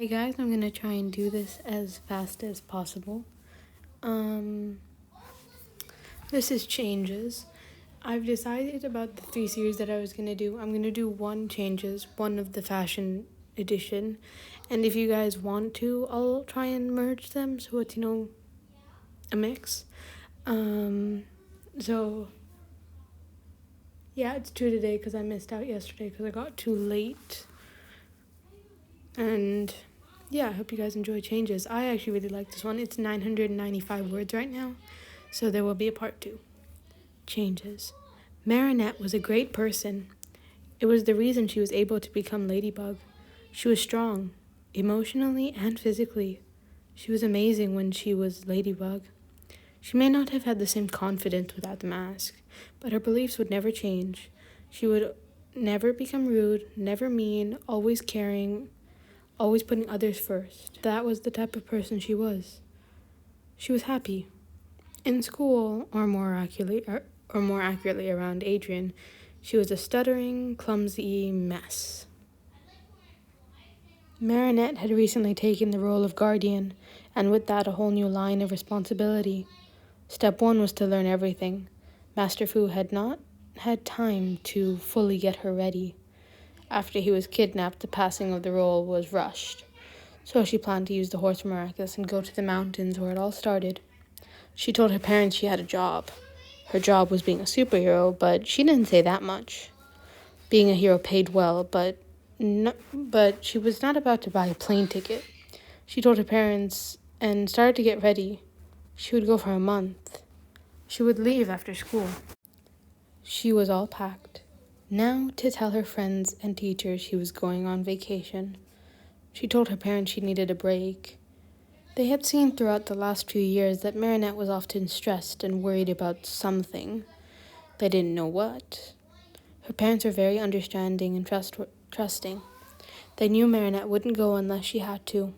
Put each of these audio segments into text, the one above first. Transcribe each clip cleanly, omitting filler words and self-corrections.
Hey guys, I'm gonna try and do this as fast as possible. This is changes. I've decided about the 3 series that I was gonna do. I'm gonna do one changes, one of the fashion edition, and if you guys want to, I'll try and merge them so it's a mix. So yeah, it's 2 today because I missed out yesterday because I got too late. And yeah, I hope you guys enjoy changes. I actually really like this one. It's 995 words right now, so there will be a part 2. Changes. Marinette was a great person. It was the reason she was able to become Ladybug. She was strong, emotionally and physically. She was amazing when she was Ladybug. She may not have had the same confidence without the mask, but her beliefs would never change. She would never become rude, never mean, always caring, always putting others first. That was the type of person she was. She was happy. In school, or more accurately around Adrian, she was a stuttering, clumsy mess. Marinette had recently taken the role of guardian, and with that a whole new line of responsibility. Step 1 was to learn everything. Master Fu had not had time to fully get her ready. After he was kidnapped, the passing of the role was rushed. So she planned to use the horse Miraculous and go to the mountains where it all started. She told her parents she had a job. Her job was being a superhero, but she didn't say that much. Being a hero paid well, but she was not about to buy a plane ticket. She told her parents and started to get ready. She would go for a month. She would leave after school. She was all packed. Now to tell her friends and teachers she was going on vacation. She told her parents she needed a break. They had seen throughout the last few years that Marinette was often stressed and worried about something. They didn't know what. Her parents were very understanding and trusting. They knew Marinette wouldn't go unless she had to,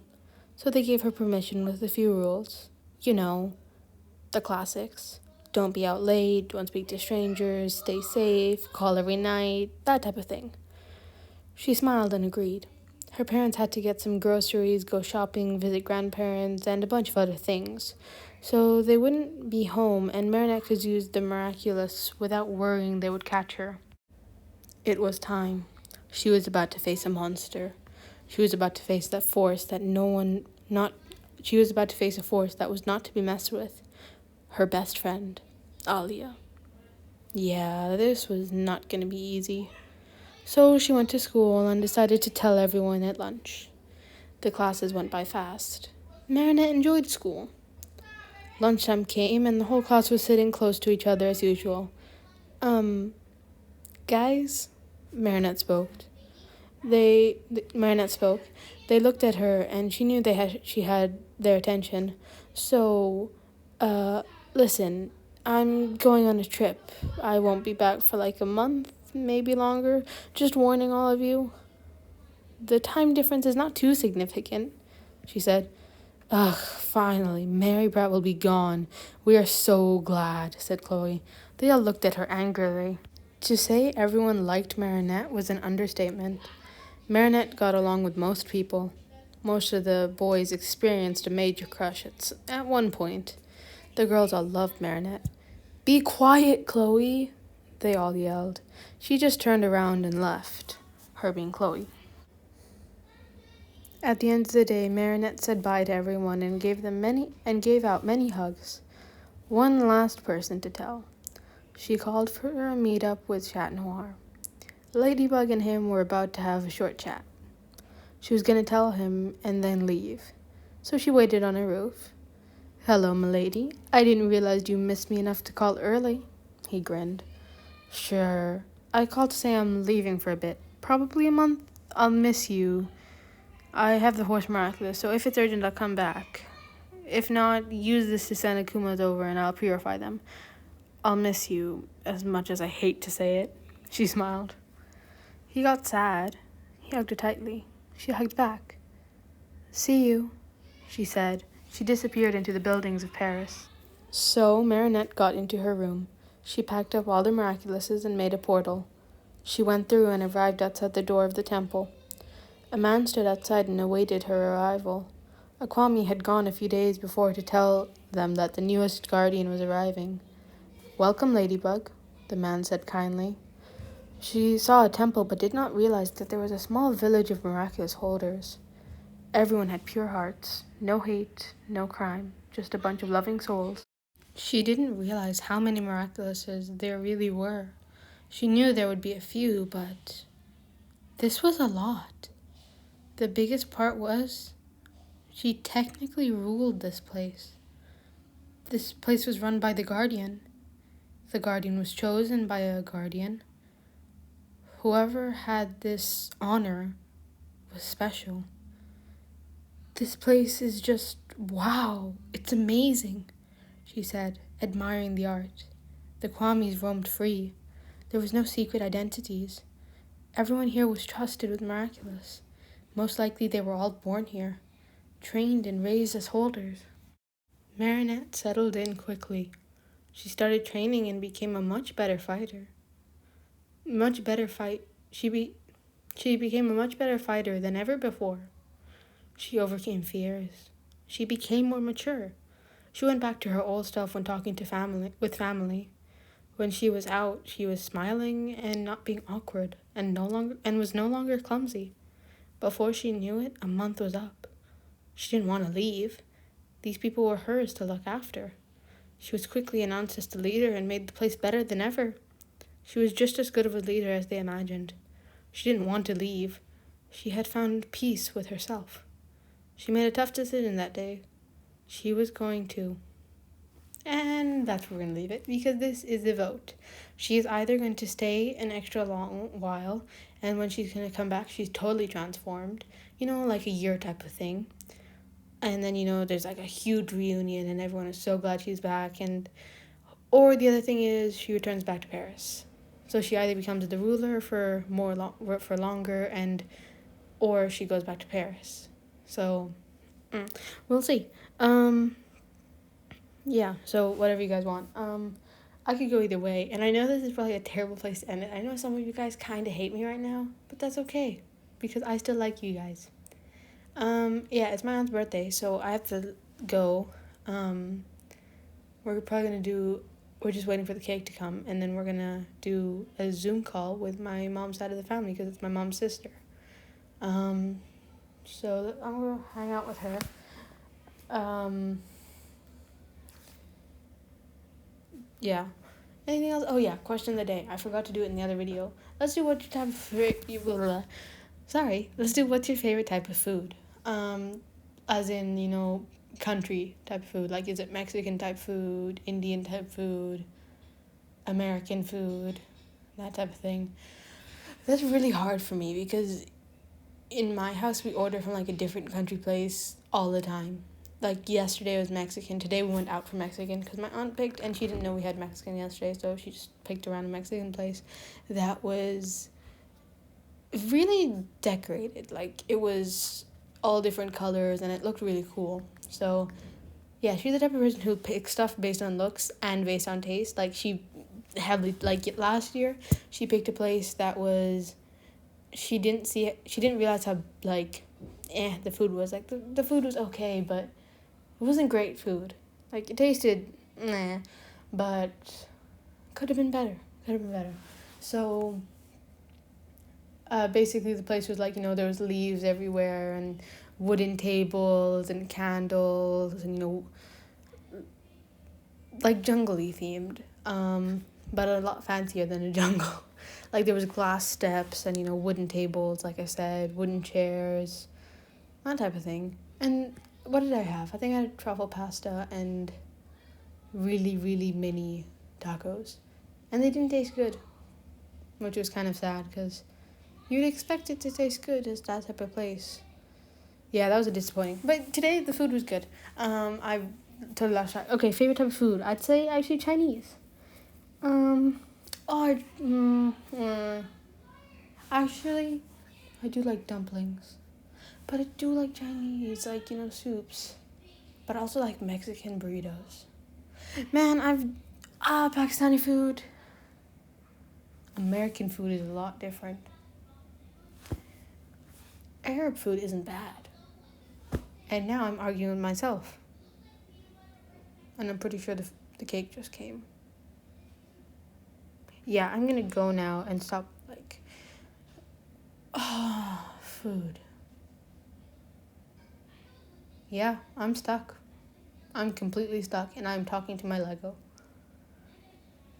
so they gave her permission with a few rules. The classics. Don't be out late, don't speak to strangers, stay safe, call every night, that type of thing. She smiled and agreed. Her parents had to get some groceries, go shopping, visit grandparents, and a bunch of other things. So they wouldn't be home, and Marinette could use the Miraculous without worrying they would catch her. It was time. She was about to face a monster. She was about to face that force that she was about to face a force that was not to be messed with. Her best friend, Alia. Yeah, this was not going to be easy. So she went to school and decided to tell everyone at lunch. The classes went by fast. Marinette enjoyed school. Lunchtime came and the whole class was sitting close to each other as usual. Guys, Marinette spoke. Marinette spoke. They looked at her and she knew she had their attention. So, listen, I'm going on a trip. I won't be back for like a month, maybe longer. Just warning all of you. The time difference is not too significant, she said. Ugh, finally, Mary Brat will be gone. We are so glad, said Chloe. They all looked at her angrily. To say everyone liked Marinette was an understatement. Marinette got along with most people. Most of the boys experienced a major crush at one point. The girls all loved Marinette. Be quiet, Chloe, they all yelled. She just turned around and left, her being Chloe. At the end of the day, Marinette said bye to everyone and gave out many hugs. One last person to tell. She called for a meetup with Chat Noir. Ladybug and him were about to have a short chat. She was going to tell him and then leave. So she waited on a roof. Hello, m'lady. I didn't realize you missed me enough to call early. He grinned. Sure. I called to say I'm leaving for a bit. Probably a month. I'll miss you. I have the horse Miraculous, so if it's urgent, I'll come back. If not, use this to send Akumas over and I'll purify them. I'll miss you as much as I hate to say it. She smiled. He got sad. He hugged her tightly. She hugged back. See you, she said. She disappeared into the buildings of Paris. So Marinette got into her room. She packed up all the Miraculouses and made a portal. She went through and arrived outside the door of the temple. A man stood outside and awaited her arrival. Akwami had gone a few days before to tell them that the newest guardian was arriving. "Welcome, Ladybug," the man said kindly. She saw a temple but did not realize that there was a small village of miraculous holders. Everyone had pure hearts, no hate, no crime, just a bunch of loving souls. She didn't realize how many miraculouses there really were. She knew there would be a few, but this was a lot. The biggest part was she technically ruled this place. This place was run by the Guardian. The Guardian was chosen by a Guardian. Whoever had this honor was special. "This place is just wow, it's amazing," she said, admiring the art. The Kwamis roamed free. There was no secret identities. Everyone here was trusted with Miraculous. Most likely they were all born here, trained and raised as holders. Marinette settled in quickly. She started training and became a much better fighter. She became a much better fighter than ever before. She overcame fears. She became more mature. She went back to her old self when talking to family. When she was out, she was smiling and not being awkward and was no longer clumsy. Before she knew it, a month was up. She didn't want to leave. These people were hers to look after. She was quickly announced as the leader and made the place better than ever. She was just as good of a leader as they imagined. She didn't want to leave. She had found peace with herself. She made a tough decision that day. She was going to. And that's where we're going to leave it, because this is the vote. She is either going to stay an extra long while, and when she's going to come back, she's totally transformed. Like a year type of thing. And then, there's like a huge reunion, and everyone is so glad she's back. Or the other thing is she returns back to Paris. So she either becomes the ruler for longer, or she goes back to Paris. So we'll see. Yeah, so whatever you guys want. I could go either way, and I know this is probably a terrible place to end it. I know some of you guys kind of hate me right now, but that's okay, because I still like you guys. Yeah, it's my aunt's birthday, so I have to go. We're just waiting for the cake to come, and then we're gonna do a Zoom call with my mom's side of the family, because it's my mom's sister. So I'm gonna hang out with her. Yeah. Anything else? Oh yeah, question of the day. I forgot to do it in the other video. Let's do what's your favorite type of food? As in, country type of food. Like, is it Mexican type food, Indian type food, American food, that type of thing? That's really hard for me, because in my house we order from like a different country place all the time. Like, yesterday was Mexican. Today we went out for Mexican because my aunt picked, and she didn't know we had Mexican yesterday, so she just picked around a Mexican place that was really decorated. Like, it was all different colors, and it looked really cool. So, yeah, she's the type of person who picks stuff based on looks and based on taste. Like, she had, like, last year, she picked a place that was, she didn't realize how, like, the food was. Like, the food was okay, but it wasn't great food. Like, it tasted but could have been better. So, basically the place was like, there was leaves everywhere and wooden tables and candles and, like jungle-y themed. But a lot fancier than a jungle. Like, there was glass steps and, wooden tables, like I said, wooden chairs, that type of thing. And what did I have? I think I had truffle pasta and really, really mini tacos. And they didn't taste good, which was kind of sad, because you'd expect it to taste good as that type of place. Yeah, that was a disappointing. But today, the food was good. I totally lost track. Okay, favorite type of food. I'd say actually Chinese. Actually, I do like dumplings. But I do like Chinese, like, soups. But I also like Mexican burritos. Man, Pakistani food. American food is a lot different. Arab food isn't bad. And now I'm arguing with myself. And I'm pretty sure the cake just came. Yeah, I'm gonna go now and stop, like... Oh, food. Yeah, I'm stuck. I'm completely stuck, and I'm talking to my Lego.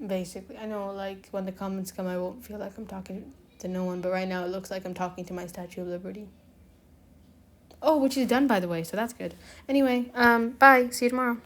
Basically, I know, like, when the comments come, I won't feel like I'm talking to no one, but right now it looks like I'm talking to my Statue of Liberty. Oh, which is done, by the way, so that's good. Anyway, bye. See you tomorrow.